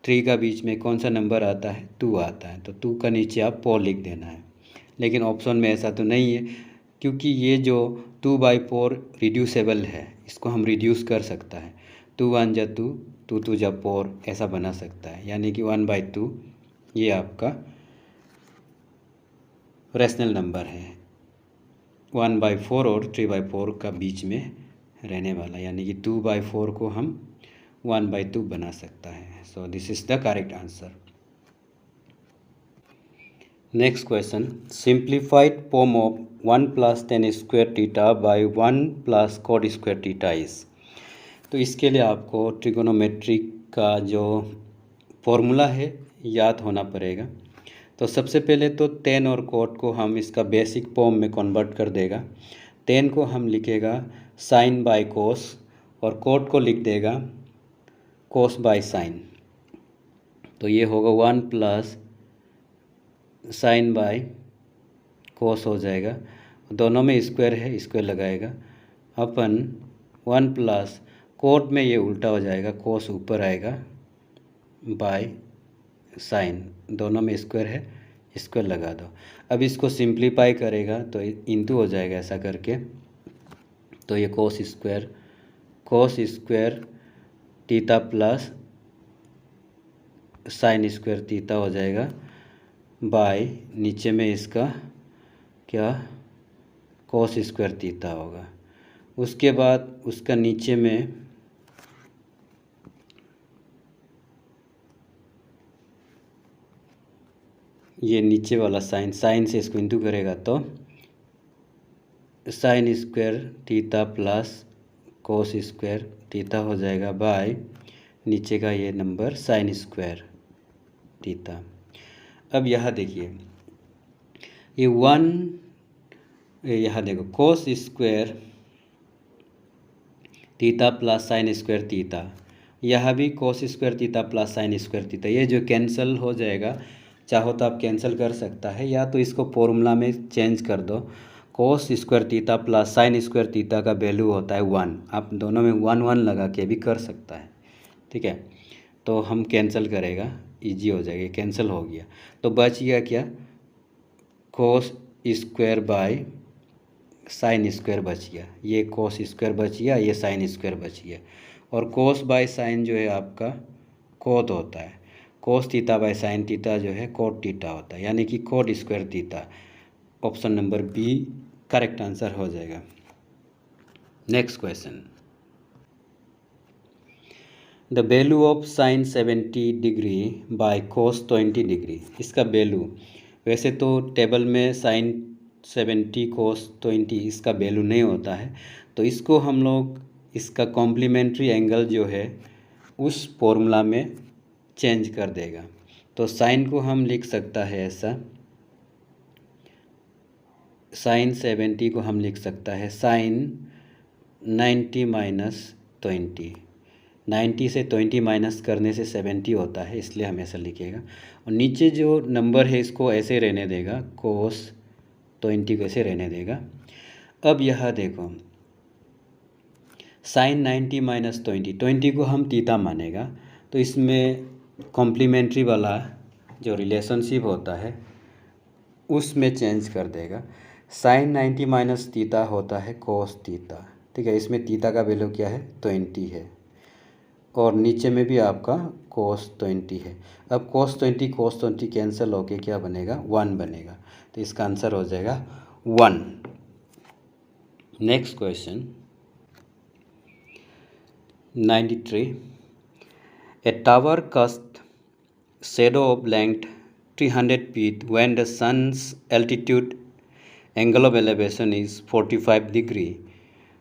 3 का बीच में कौन सा नंबर आता है, 2 आता है, तो 2 का नीचे आप 4 लिख देना है। लेकिन ऑप्शन में ऐसा तो नहीं है, क्योंकि ये जो 2/4 रिड्यूसेबल है, इसको हम रिड्यूस कर सकता है। 2 1 जा 2, 2 2 जा 4, ऐसा बना सकता है, यानी कि 1/2 ये आपका रैशनल नंबर है। 1/4 और 3/4 का बीच में रहने वाला, यानी कि 2/4 को हम 1/2 बना सकता है। So this is the correct answer. Next question, simplified form of 1 + tan square theta by 1 + cot square theta is. तो इसके लिए आपको ट्रिगोनोमेट्री का जो फॉर्मूला है याद होना पड़ेगा। तो सबसे पहले तो tan और cot को हम इसका बेसिक फॉर्म में कन्वर्ट कर देगा। tan को हम लिखेगा sin बाई cos और cot को लिख देगा cos बाई sin। तो ये होगा 1 + साइन बाय कोस हो जाएगा, दोनों में स्क्वायर है, स्क्वायर लगाएगा, अपन 1 प्लस कोट में ये उल्टा हो जाएगा, कोस ऊपर आएगा, बाय साइन, दोनों में स्क्वायर है, स्क्वायर लगा दो। अब इसको सिंप्लीफाई करेगा तो इंटू हो जाएगा ऐसा करके, तो ये cos square theta plus sine square theta हो जाएगा, बाय नीचे में इसका क्या कोस स्क्वायर थीटा होगा। उसके बाद उसका नीचे में ये नीचे वाला साइन से इसको इंटू करेगा तो sine square theta plus cos square theta हो जाएगा, बाय नीचे का ये नंबर साइन स्क्वायर थीटा। अब यहाँ देखिए ये 1, यहाँ देखो cos square theta plus sine square theta, यहाँ भी cos square theta plus sine square theta, ये जो कैंसिल हो जाएगा, चाहो तो आप कैंसिल कर सकता है, या तो इसको फॉर्मूला में चेंज कर दो। Cos square theta plus sine square theta का वैल्यू होता है 1, आप दोनों में 1 1 लगा के भी कर सकता है, ठीक है। तो हम कैंसिल करेगा, इजी हो जाएगा, कैंसिल हो गया, तो बच गया क्या, cos square by sine square बच गया, ये कोस स्क्वायर बच गया, ये साइन स्क्वायर बच गया, और कोस बाय साइन जो है आपका कोट होता है, cos theta by sine theta जो है कोट थीटा होता है, यानी कि cot square theta. Option number B correct answer हो जाएगा। Next question, the value of sine 70 degree by cos 20 degree, इसका वैल्यू, वैसे तो टेबल में साइन 70 कोस 20 इसका वैल्यू नहीं होता है, तो इसको हम लोग इसका कॉम्प्लीमेंट्री एंगल जो है उस फॉर्मूला में चेंज कर देगा। तो साइन को हम लिख सकता है ऐसा, साइन 70 को हम लिख सकता है साइन 90 माइनस 20, 90 से 20 माइनस करने से 70 होता है, इसलिए हम ऐसा लिखेगा। और नीचे जो नंबर है इसको ऐसे रहने देगा, कोस 20 को ऐसे रहने देगा। अब यह देखो साइन 90 माइनस 20 को हम थीटा मानेगा, तो इसमें कॉम्प्लीमेंट्री वाला जो रिलेशनशिप होता है उसमें चेंज कर देगा। साइन 90 माइनस थीटा होता है कोस थीटा, ठीक है, इसमें थीटा का वैल्यू क्या है 20 है, और नीचे में भी आपका कोस 20 है। अब कोस 20 कैंसिल होके क्या बनेगा 1 बनेगा, तो इसका आंसर हो जाएगा 1। Next question 93, a tower cast shadow of length 300 feet when the sun's altitude angle of elevation is 45 degree,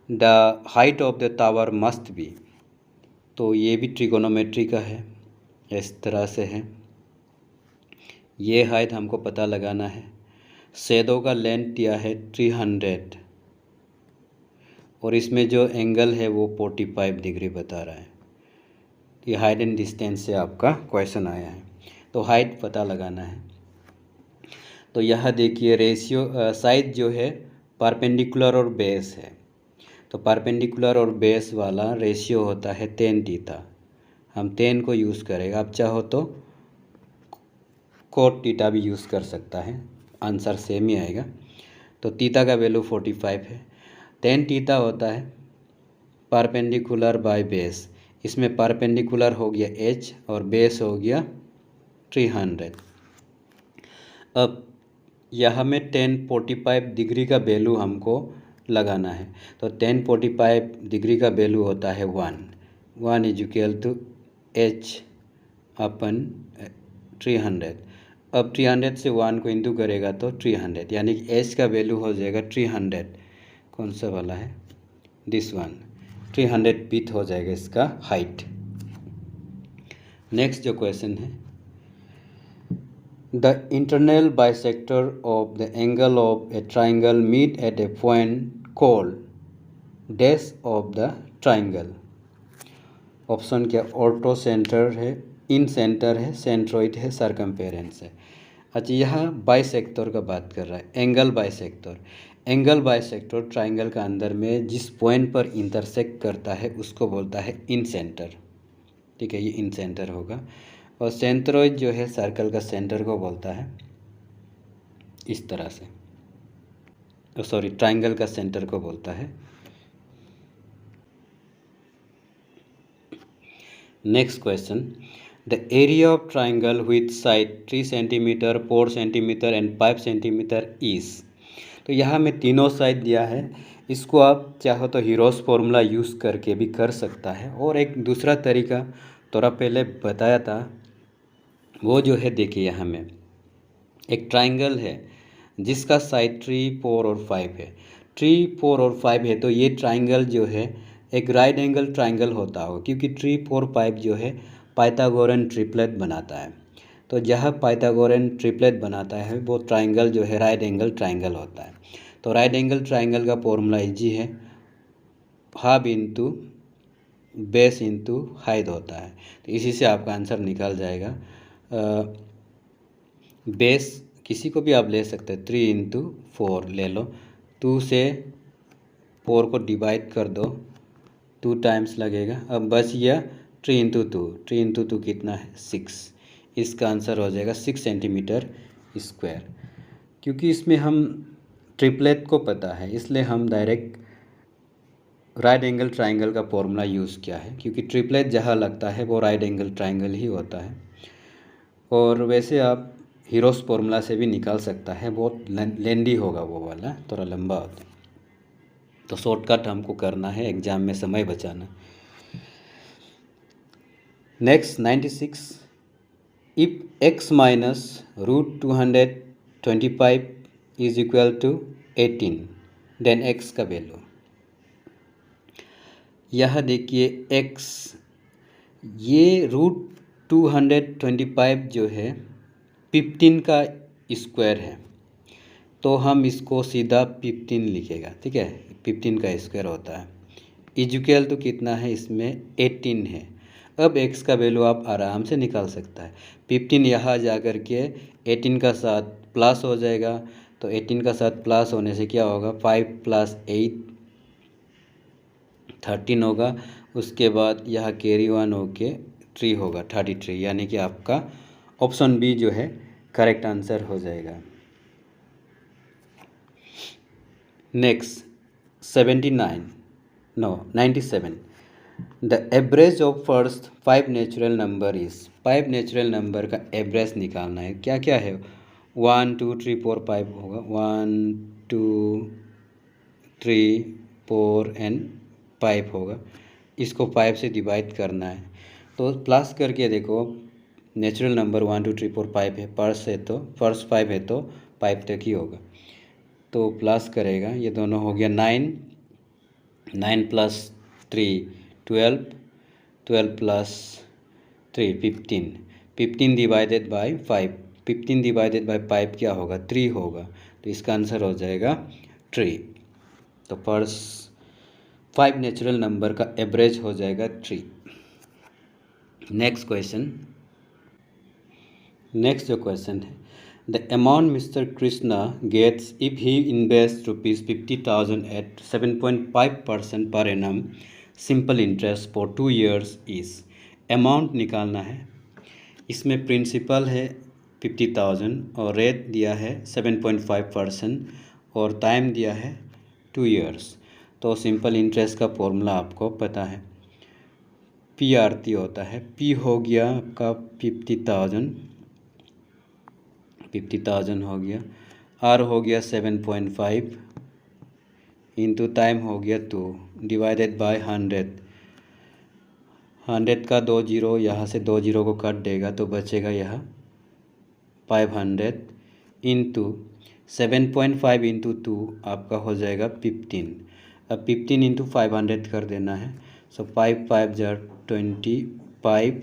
the height of the tower must be। तो ये भी ट्रिगोनोमेट्री का है, इस तरह से है, ये हाइट हमको पता लगाना है, शेडो का लेंथ दिया है 300 और इसमें जो एंगल है वो 45 डिग्री बता रहा है। ये हाइट एंड डिस्टेंस से आपका क्वेश्चन आया है, तो हाइट पता लगाना है। तो यह देखिए रेशियो साइड जो है परपेंडिकुलर और बेस है, तो परपेंडिकुलर और बेस वाला रेशियो होता है 10 थीटा, हम 10 को यूज़ करेगा। आप चाहो तो कोट थीटा भी यूज़ कर सकता है, आंसर सेम ही आएगा। तो थीटा का वैल्यू 45 है, 10 थीटा होता है परपेंडिकुलर बाय बेस, इसमें परपेंडिकुलर हो गया h और बेस हो गया 300। अब यहाँ में 1045 डिग्री का वैल्यू हमको लगाना है, तो 1045 डिग्री का वैल्यू होता है 1 इज इक्वल टू h अपन 300। अब 300 से 1 को इंटू करेगा तो 300, यानी कि h का वैल्यू हो जाएगा 300, कौन सा वाला है दिस वन, 300 फीट हो जाएगा इसका हाइट। नेक्स्ट जो क्वेश्चन है, the internal bisector of the angle of a triangle meet at a point called dash of the triangle. Option क्या, ऑर्थो सेंटर है, इन सेंटर है, सेंट्रोइड है, सर्कमफेरेंस है। अच्छा, यहाँ बाइसेक्टर का बात कर रहा है, angle bisector. Angle bisector triangle का अंदर में जिस पॉइंट पर इंटरसेक्ट करता है उसको बोलता है इन सेंटर। ठीक है, ये इन सेंटर होगा। और सेंट्रोइड जो है सर्कल का सेंटर को बोलता है इस तरह से, सॉरी ट्राइंगल का सेंटर को बोलता है। Next question, the area of triangle with side 3 centimetre 4 centimetre and 5 centimetre is. तो यहाँ में तीनों साइड दिया है, इसको आप चाहो तो हीरोस फॉर्मूला यूज़ करके भी कर सकता है। और एक दूसरा तरीका थोड़ा पहले बताया था, वो जो है देखिए, यहाँ में एक ट्राइंगल है जिसका साइड 3, 4 और 5 है। 3, 4 और 5 है तो ये ट्राइंगल जो है एक राइट एंगल ट्राइंगल होता होगा, क्योंकि 3, 4, 5 जो है पाइथागोरन ट्रिपलेट बनाता है। तो जहाँ पाइथागोरन ट्रिपलेट बनाता है वो ट्राइंगल जो है राइट एंगल ट्राइंगल होता है। तो राइट एंगल ट्राइंगल का फॉर्मूला इजी है, half into base into height होता है। तो इसी से आपका आंसर निकल जाएगा। बेस किसी को भी आप ले सकते हैं, 3 इंटू 4 ले लो, 2 से 4 को डिवाइड कर दो, 2 टाइम्स लगेगा। अब बच गया 3 इंटू 2, 3 इंटू 2 कितना है 6। इसका आंसर हो जाएगा 6 सेंटीमीटर स्क्वायर। क्योंकि इसमें हम ट्रिपलेट को पता है इसलिए हम डायरेक्ट राइट एंगल ट्राइंगल का फॉर्मूला यूज़ किया है, क्योंकि ट्रिपलेट जहाँ लगता है वो राइट एंगल ट्राइंगल ही होता है। और वैसे आप हीरोस फॉर्मूला से भी निकाल सकता है, बहुत लेंदी होगा वो वाला, थोड़ा लंबा होता है। तो शॉर्टकट हमको करना है, एग्जाम में समय बचाना। Next 96, if x minus √225 is equal to 18 then x का वैल्यू। यह देखिए x, ये √225 जो है 15 का स्क्वायर है, तो हम इसको सीधा 15 लिखेगा। ठीक है, 15 का स्क्वायर होता है, इक्वल तो कितना है इसमें 18 है। अब x का वैल्यू आप आराम से निकाल सकता है। 15 यहाँ जा कर के 18 का साथ प्लस हो जाएगा, तो 18 का साथ प्लस होने से क्या होगा, 5 + 8 13 होगा। उसके बाद यहाँ कैरी 1 होके 3 होगा, 33, यानी कि आपका ऑप्शन बी जो है करेक्ट आंसर हो जाएगा। Next 97, the average of first 5 natural number is. 5 natural number का एवरेज निकालना है। क्या क्या है, 1 2 3 4 5 होगा, 1 2 3 4 एंड 5 होगा। इसको 5 से डिवाइड करना है, तो प्लस करके देखो, नेचुरल नंबर 1 2 3 4 5 है, फर्स्ट 5 है तो 5 तक ही होगा, तो प्लस करेगा। ये दोनों हो गया 9, 9 + 3 12, 12 + 3 15, 15 डिवाइडेड बाय 5, 15 डिवाइडेड बाय 5 क्या होगा, 3 होगा। तो इसका आंसर हो जाएगा 3। तो फर्स्ट 5 नेचुरल नंबर का एवरेज हो जाएगा 3। नेक्स्ट क्वेश्चन, नेक्स्ट जो क्वेश्चन है, the amount mister Krishna gets if he invest ₹50,000 at 7.5% per annum simple interest for 2 years is. Amount निकालना है। इसमें प्रिंसिपल है 50,000 और रेट दिया है 7.5% और टाइम दिया है 2 years। तो सिंपल इंटरेस्ट का फॉर्मूला आपको पता है, PRT होता है। P हो गया आपका 50,000 हो गया, R हो गया 7.5 इंटू टाइम हो गया 2 डिवाइडेड बाय 100। 100 का 2 जीरो, यहाँ से 2 जीरो को काट देगा तो बचेगा यह 500 इंटू 7.5 इंटू 2 आपका हो जाएगा 15। अब 15 इंटू 500 कर देना है। सो 5 5 = 25,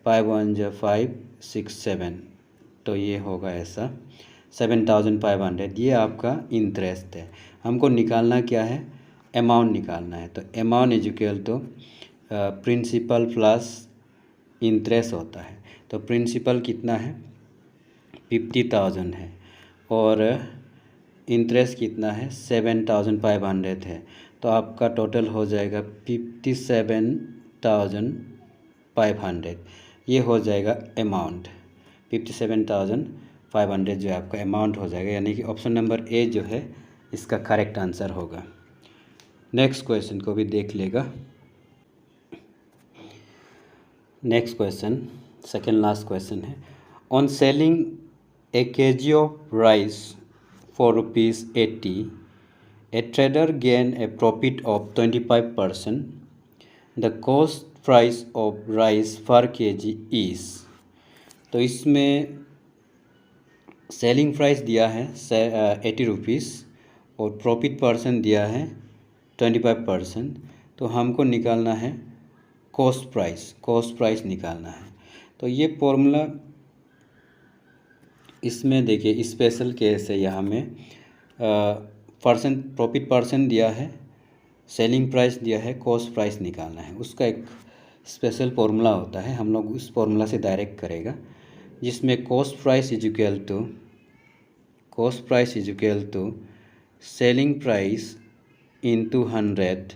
5 1 = 5 6 7, तो ये होगा ऐसा 7,500। ये आपका इंटरेस्ट है। हमको निकालना क्या है, अमाउंट निकालना है। तो amount is equal to principal plus interest होता है। तो प्रिंसिपल कितना है 50,000 है और इंटरेस्ट कितना है 7,500 है, तो आपका टोटल हो जाएगा 57,500। ये हो जाएगा अमाउंट 57,500 जो आपका अमाउंट हो जाएगा, यानी कि ऑप्शन नंबर ए जो है इसका करेक्ट आंसर होगा। नेक्स्ट क्वेश्चन को भी देख लेगा। Next question second last question है, on selling a KG of rice for ₹80, a trader gain a profit of 25%. The cost price of rice per kg is, तो इसमें सेलिंग प्राइस दिया है 80 रुपीज़ और प्रॉफिट परसेंट दिया है 25%। तो हमको निकालना है कॉस्ट प्राइस निकालना है। तो ये फॉर्मूला इसमें देखिए स्पेशल केस है, यहाँ में परसेंट प्रॉफिट परसेंट दिया है, सेलिंग प्राइस दिया है, कॉस्ट प्राइस निकालना है। उसका एक स्पेशल फॉर्मूला होता है, हम लोग उस फॉर्मूला से डायरेक्ट करेगा, जिसमें cost price is equal to selling price into 100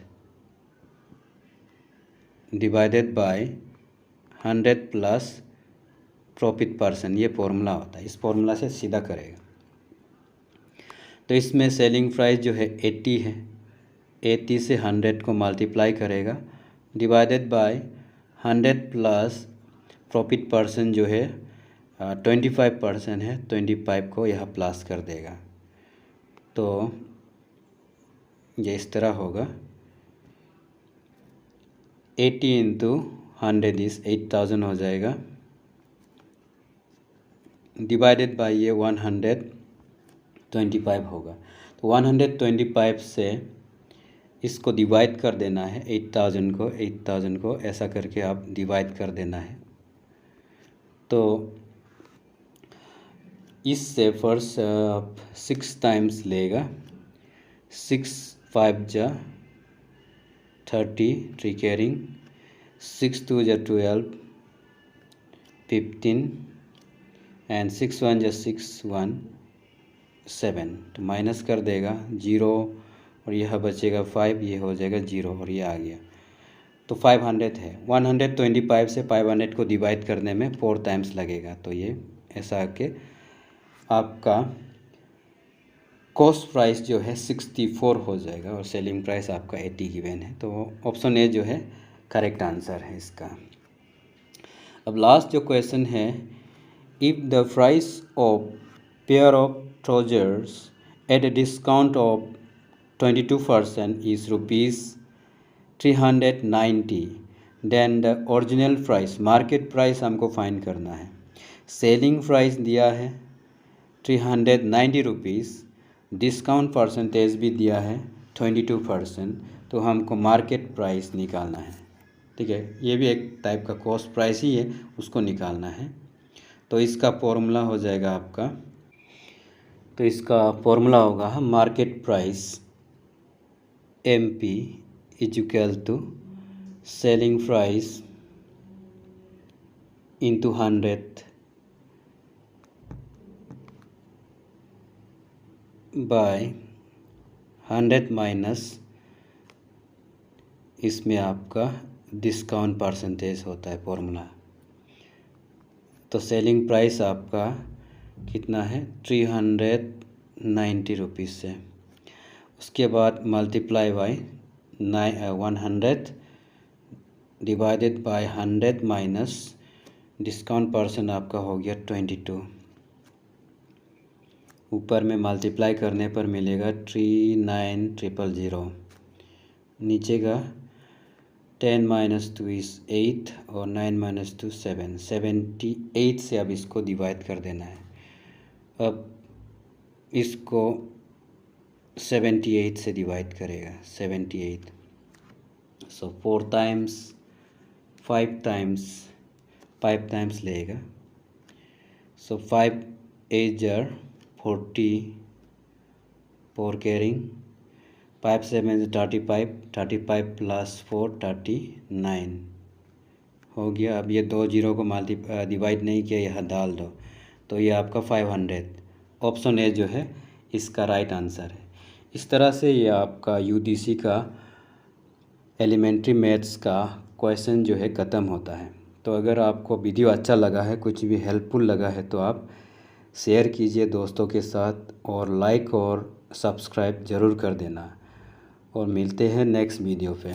divided by 100 plus profit percent. ये फॉर्मूला होता है, इस फॉर्मूला से सीधा करेगा। तो इसमें सेलिंग प्राइस जो है 80 है, 80 से 100 को मल्टीप्लाई करेगा divided by 100 plus profit percent जो है 25% है, 25 को यह प्लस कर देगा। तो ये इस तरह होगा 80 इंटू 100 इस 8000 हो जाएगा, डिवाइडेड बाय ये 125 होगा। तो 125 से इसको डिवाइड कर देना है 8000 को ऐसा करके आप डिवाइड कर देना है। तो इससे फर्स्ट 6 टाइम्स लेगा, 6 5 जा 30 3 कैरिंग, 6 2 जा 12 15 एंड 6 1 जा 6 1 7। तो माइनस कर देगा 0 और यह बचेगा 5, ये हो जाएगा 0 और ये आ गया। तो 500 है, 125 से 500 को डिवाइड करने में 4 टाइम्स लगेगा। तो ये ऐसा आके आपका कॉस्ट प्राइस जो है 64 हो जाएगा और सेलिंग प्राइस आपका 80 गिवन है। तो ऑप्शन ए जो है करेक्ट आंसर है इसका। अब लास्ट जो क्वेश्चन है, if the price of pair of trousers at a discount of 22% is ₹390, then the original price market price हमको फाइंड करना है। सेलिंग प्राइस दिया है 390 रुपीज़, डिस्काउंट परसेंटेज भी दिया है 22%, तो हमको मार्केट प्राइस निकालना है। ठीक है, ये भी एक टाइप का कॉस्ट प्राइस ही है, उसको निकालना है। तो इसका फॉर्मूला हो जाएगा आपका, तो इसका फॉर्मूला होगा market price MP is equal to selling price into 100 by 100 minus इसमें आपका डिस्काउंट परसेंटेज होता है फॉर्मूला। तो सेलिंग प्राइस आपका कितना है 390 रुपीज़ से, उसके बाद multiply by 100 divided by 100 minus discount percent आपका हो गया 22, ऊपर में मल्टीप्लाई करने पर मिलेगा 39000, नीचे का 10 - 2 इज़ 8 और 9 - 2 7, 78 से अब इसको डिवाइड कर देना है। अब इसको 78 से डिवाइड करेगा 78, सो 4 टाइम्स 5 टाइम्स लेगा। सो 5 8 जार 40, 4 कैरिंग, 5 7 35 प्लस 4 39 हो गया। अब ये 2 जीरो को डिवाइड नहीं किया, यहाँ डाल दो, तो ये आपका 500 ऑप्शन ए जो है इसका राइट आंसर है। इस तरह से ये आपका यूडीसी का एलिमेंट्री मैथ्स का क्वेश्चन जो है ख़त्म होता है। तो अगर आपको वीडियो अच्छा लगा है, कुछ भी हेल्पफुल लगा है, तो आप शेयर कीजिए दोस्तों के साथ और लाइक और सब्सक्राइब ज़रूर कर देना। और मिलते हैं नेक्स्ट वीडियो पे।